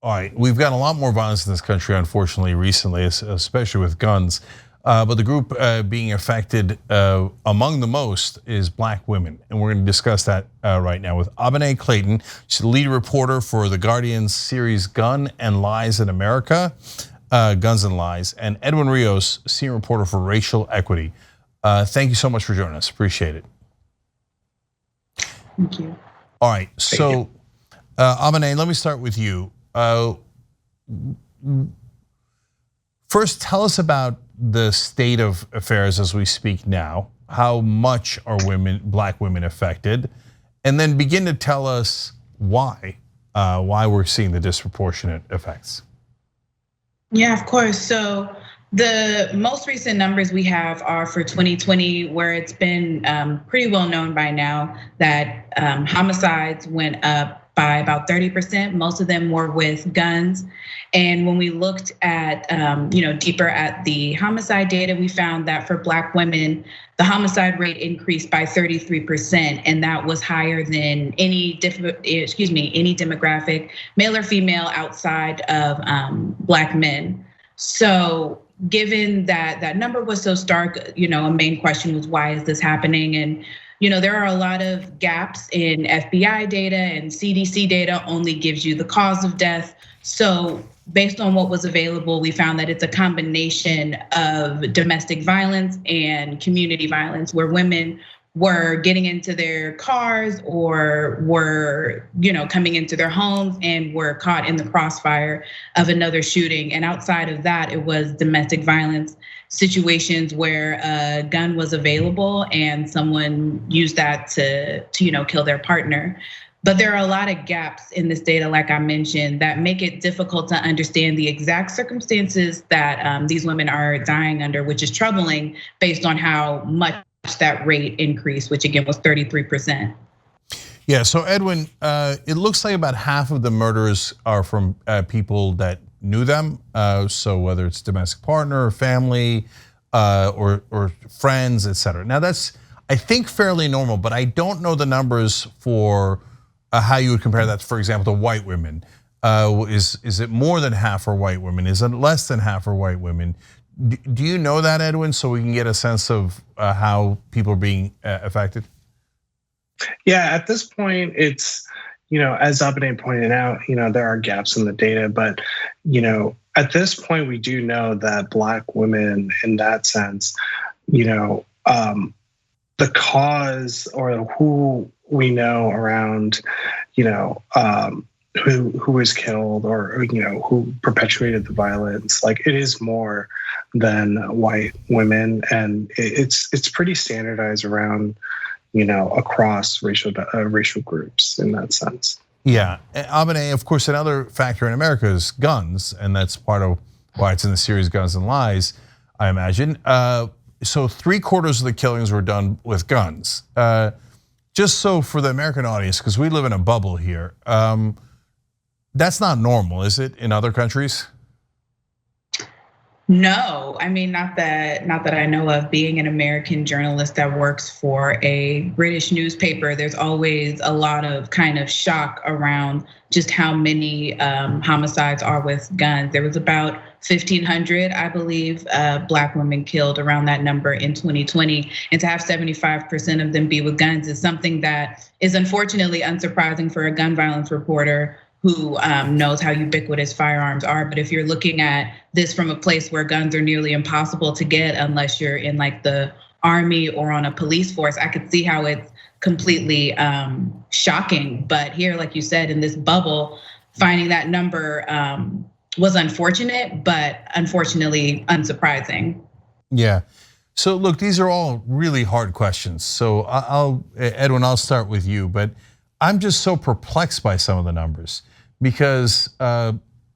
All right, we've got a lot more violence in this country, unfortunately, recently, especially with guns. But the group being affected among the most is Black women. And we're going to discuss that right now with Abené Clayton. She's the lead reporter for The Guardian's series Gun and Lies in America, Guns and Lies, and Edwin Rios, senior reporter for Racial Equity. Thank you so much for joining us. Appreciate it. Thank you. All right, so Abené, let me start with you. First, tell us about the state of affairs as we speak now. How much are Black women affected? And then begin to tell us why we're seeing the disproportionate effects. Yeah, of course. So the most recent numbers we have are for 2020, where it's been pretty well known by now that homicides went up by about 30%. Most of them were with guns. And when we looked at, deeper at the homicide data, we found that for Black women, the homicide rate increased by 33%, and that was higher than any demographic, male or female, outside of Black men. So given that that number was so stark, a main question was, why is this happening? And there are a lot of gaps in FBI data, and CDC data only gives you the cause of death. So based on what was available, we found that it's a combination of domestic violence and community violence, where women were getting into their cars or were, coming into their homes and were caught in the crossfire of another shooting. And outside of that, it was domestic violence situations where a gun was available and someone used that to kill their partner. But there are a lot of gaps in this data, like I mentioned, that make it difficult to understand the exact circumstances that these women are dying under, which is troubling based on how much that rate increased, which again was 33%. Yeah, so Edwin, it looks like about half of the murders are from people that knew them. So whether it's domestic partner, or family, or friends, et cetera. Now that's, I think, fairly normal, but I don't know the numbers for how you would compare that, for example, to white women. Is it more than half are white women? Is it less than half are white women? Do you know that, Edwin, so we can get a sense of how people are being affected? Yeah, at this point, it's, as Abené pointed out, there are gaps in the data, but, at this point, we do know that Black women, in that sense, the cause or who we know around, who was killed or who perpetuated the violence, like it is more than white women, and it's pretty standardized around across racial groups in that sense. Yeah, Abené, of course, another factor in America is guns, and that's part of why it's in the series Guns and Lies, I imagine. So 3/4 of the killings were done with guns. Just so for the American audience, because we live in a bubble here, that's not normal, is it, in other countries? No, I mean, not that I know of. Being an American journalist that works for a British newspaper, there's always a lot of kind of shock around just how many homicides are with guns. There was about 1,500, I believe, Black women killed, around that number in 2020. And to have 75% of them be with guns is something that is unfortunately unsurprising for a gun violence reporter who knows how ubiquitous firearms are. But if you're looking at this from a place where guns are nearly impossible to get unless you're in like the army or on a police force, I could see how it's completely shocking. But here, like you said, in this bubble, finding that number was unfortunate, but unfortunately unsurprising. Yeah. So look, these are all really hard questions. So Edwin, I'll start with you, but I'm just so perplexed by some of the numbers because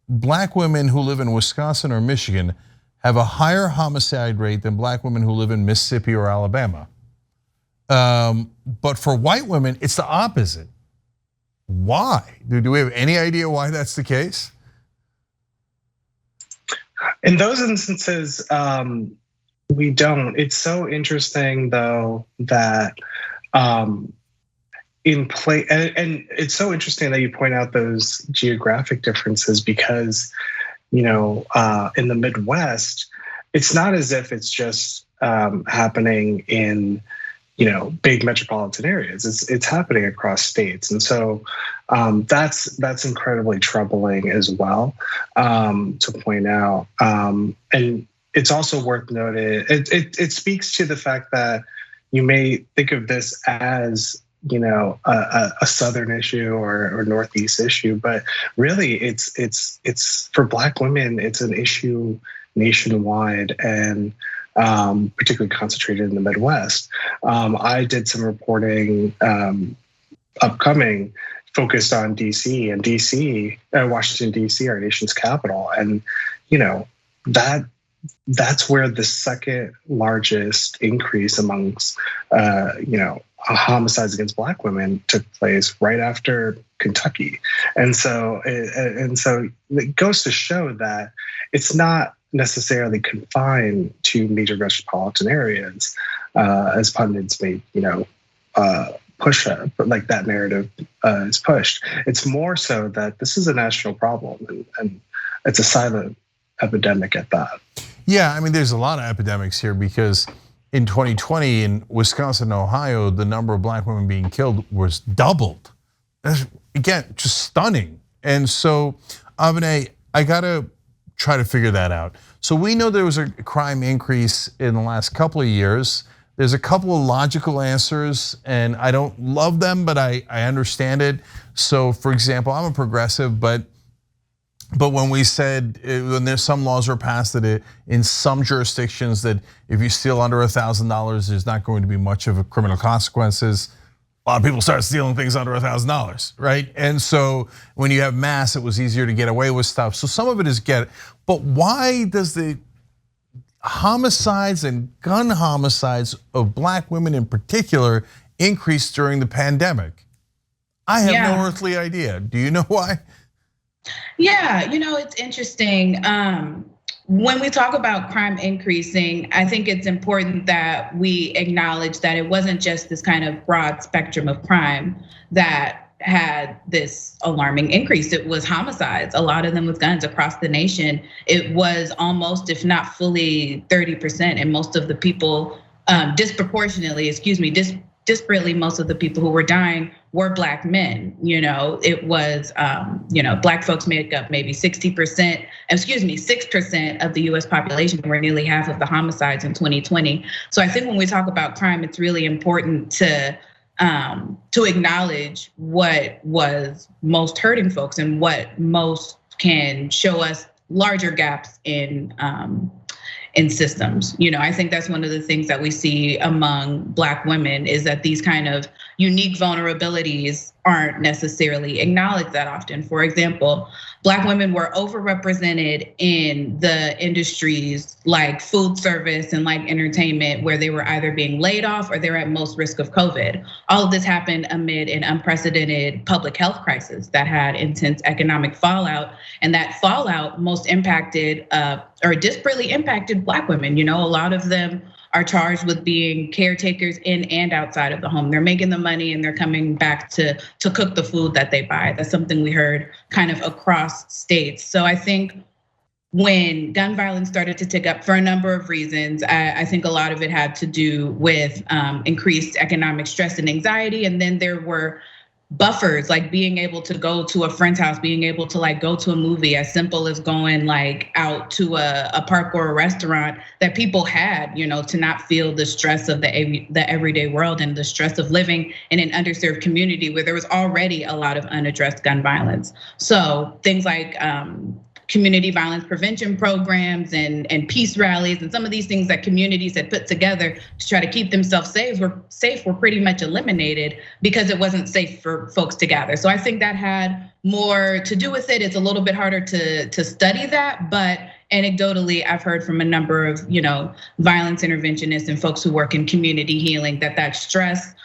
Black women who live in Wisconsin or Michigan have a higher homicide rate than Black women who live in Mississippi or Alabama. But for white women, it's the opposite. Why? Do we have any idea why that's the case? In those instances, we don't. It's so interesting, though, that in play, and it's so interesting that you point out those geographic differences because, in the Midwest, it's not as if it's just happening in, big metropolitan areas. It's happening across states, and so that's incredibly troubling as well to point out. And it's also worth noting. It speaks to the fact that you may think of this as a southern issue or northeast issue, but really it's for Black women, it's an issue nationwide and particularly concentrated in the Midwest. I did some reporting upcoming focused on DC and Washington DC, our nation's capital, and that's where the second largest increase amongst homicides against Black women took place, right after Kentucky. And so it goes to show that it's not necessarily confined to major metropolitan areas, as pundits may push like that narrative is pushed. It's more so that this is a national problem, and it's a silent epidemic at that. Yeah, I mean, there's a lot of epidemics here because in 2020 in Wisconsin and Ohio, the number of Black women being killed was doubled. That's, again, just stunning. And so, Abené, I gotta try to figure that out. So we know there was a crime increase in the last couple of years. There's a couple of logical answers, and I don't love them, but I understand it. So, for example, I'm a progressive, but when we said, when there's some laws were passed that in some jurisdictions that if you steal under $1,000, there's not going to be much of a criminal consequences. A lot of people start stealing things under $1,000, right? And so when you have mass, it was easier to get away with stuff. So some of it is but why does the homicides and gun homicides of Black women in particular increase during the pandemic? I have no earthly idea. Do you know why? Yeah, it's interesting. When we talk about crime increasing, I think it's important that we acknowledge that it wasn't just this kind of broad spectrum of crime that had this alarming increase. It was homicides, a lot of them with guns across the nation. It was almost, if not fully 30%, and most of the people, disparately, most of the people who were dying were Black men. It was, Black folks make up maybe 6% of the US population, were nearly half of the homicides in 2020. So I think when we talk about crime, it's really important to acknowledge what was most hurting folks and what most can show us larger gaps in systems. I think that's one of the things that we see among Black women is that these kind of unique vulnerabilities aren't necessarily acknowledged that often. For example, Black women were overrepresented in the industries like food service and like entertainment, where they were either being laid off or they were at most risk of COVID. All of this happened amid an unprecedented public health crisis that had intense economic fallout, and that fallout most impacted or disparately impacted Black women. A lot of them are charged with being caretakers in and outside of the home. They're making the money and they're coming back to cook the food that they buy. That's something we heard kind of across states. So I think when gun violence started to tick up for a number of reasons, I think a lot of it had to do with increased economic stress and anxiety. And then there were buffers, like being able to go to a friend's house, being able to go to a movie, as simple as going out to a park or a restaurant, that people had, to not feel the stress of the everyday world and the stress of living in an underserved community where there was already a lot of unaddressed gun violence. So things like community violence prevention programs and peace rallies and some of these things that communities had put together to try to keep themselves safe were pretty much eliminated because it wasn't safe for folks to gather. So I think that had more to do with it. It's a little bit harder to study that, but anecdotally, I've heard from a number of violence interventionists and folks who work in community healing that stress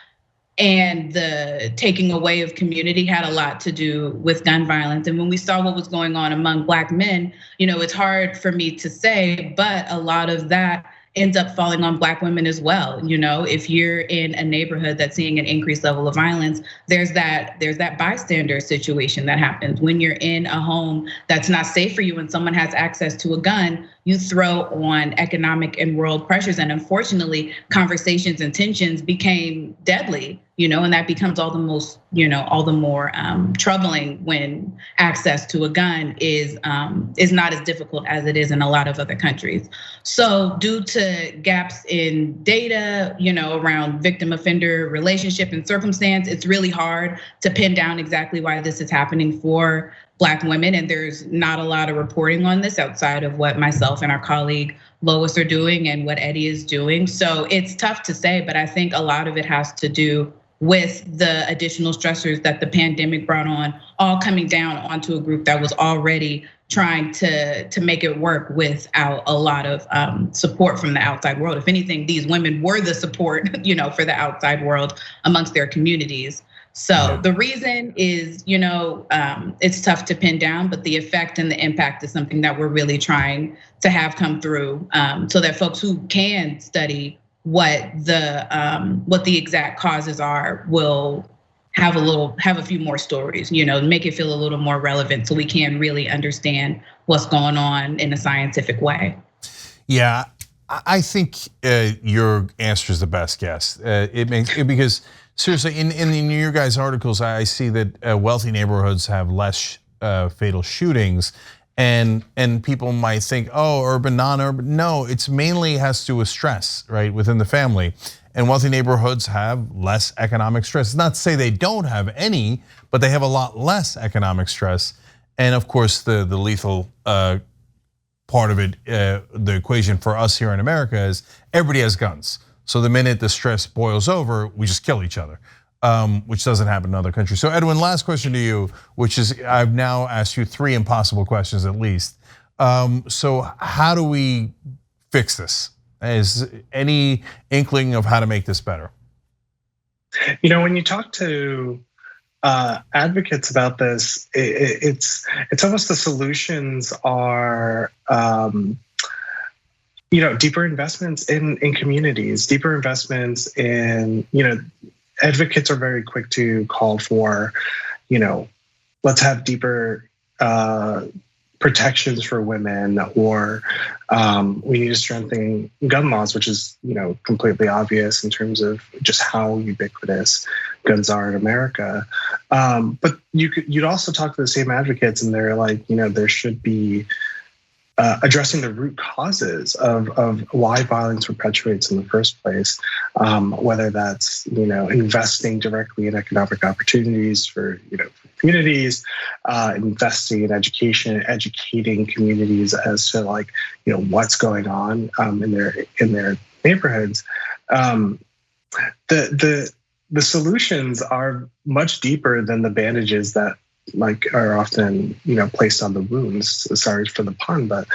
and the taking away of community had a lot to do with gun violence. And when we saw what was going on among Black men, it's hard for me to say, but a lot of that ends up falling on Black women as well. If you're in a neighborhood that's seeing an increased level of violence, there's that bystander situation that happens. When you're in a home that's not safe for you and someone has access to a gun, you throw on economic and world pressures. And unfortunately, conversations and tensions became deadly, and that becomes all the more troubling when access to a gun is not as difficult as it is in a lot of other countries. So due to gaps in data, around victim offender relationship and circumstance, it's really hard to pin down exactly why this is happening for Black women. And there's not a lot of reporting on this outside of what myself and our colleague Lois are doing and what Eddie is doing. So it's tough to say, but I think a lot of it has to do with the additional stressors that the pandemic brought on, all coming down onto a group that was already trying to make it work without a lot of support from the outside world. If anything, these women were the support, for the outside world amongst their communities. So the reason is, it's tough to pin down, but the effect and the impact is something that we're really trying to have come through, so that folks who can study what the exact causes are will have a few more stories, make it feel a little more relevant, so we can really understand what's going on in a scientific way. Yeah, I think your answer is the best guess. Because seriously, in your guys' articles, I see that wealthy neighborhoods have less fatal shootings. And people might think, oh, urban, non-urban. No, it's mainly has to do with stress, right, within the family. And wealthy neighborhoods have less economic stress. It's not to say they don't have any, but they have a lot less economic stress. And of course, the lethal part of it, the equation for us here in America is everybody has guns. So the minute the stress boils over, we just kill each other. Which doesn't happen in other countries. So Edwin, last question to you, which is I've now asked you 3 impossible questions at least. So how do we fix this? Is any inkling of how to make this better? When you talk to advocates about this, it's almost the solutions are deeper investments in communities, deeper investments in advocates are very quick to call for, let's have deeper protections for women, or we need to strengthen gun laws, which is completely obvious in terms of just how ubiquitous guns are in America. But you'd also talk to the same advocates, and they're like, there should be addressing the root causes of why violence perpetuates in the first place, whether that's investing directly in economic opportunities for communities, investing in education, educating communities as to what's going on in their neighborhoods. The solutions are much deeper than the bandages that are often placed on the wounds. Sorry for the pun, but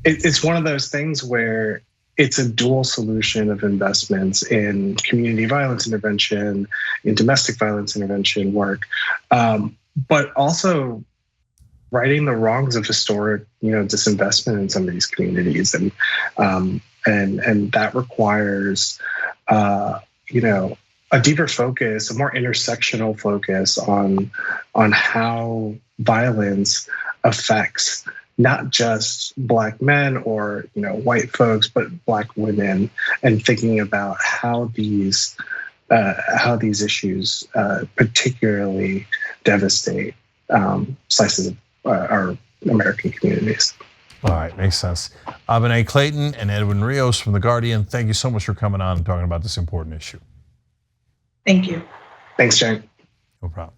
it's one of those things where it's a dual solution of investments in community violence intervention, in domestic violence intervention work, but also righting the wrongs of historic disinvestment in some of these communities, and that requires a deeper focus, a more intersectional focus on how violence affects not just Black men or white folks, but Black women, and thinking about how these issues particularly devastate slices of our American communities. All right, makes sense. Abené Clayton and Edwin Rios from The Guardian, thank you so much for coming on and talking about this important issue. Thank you. Thanks, Jane. No problem.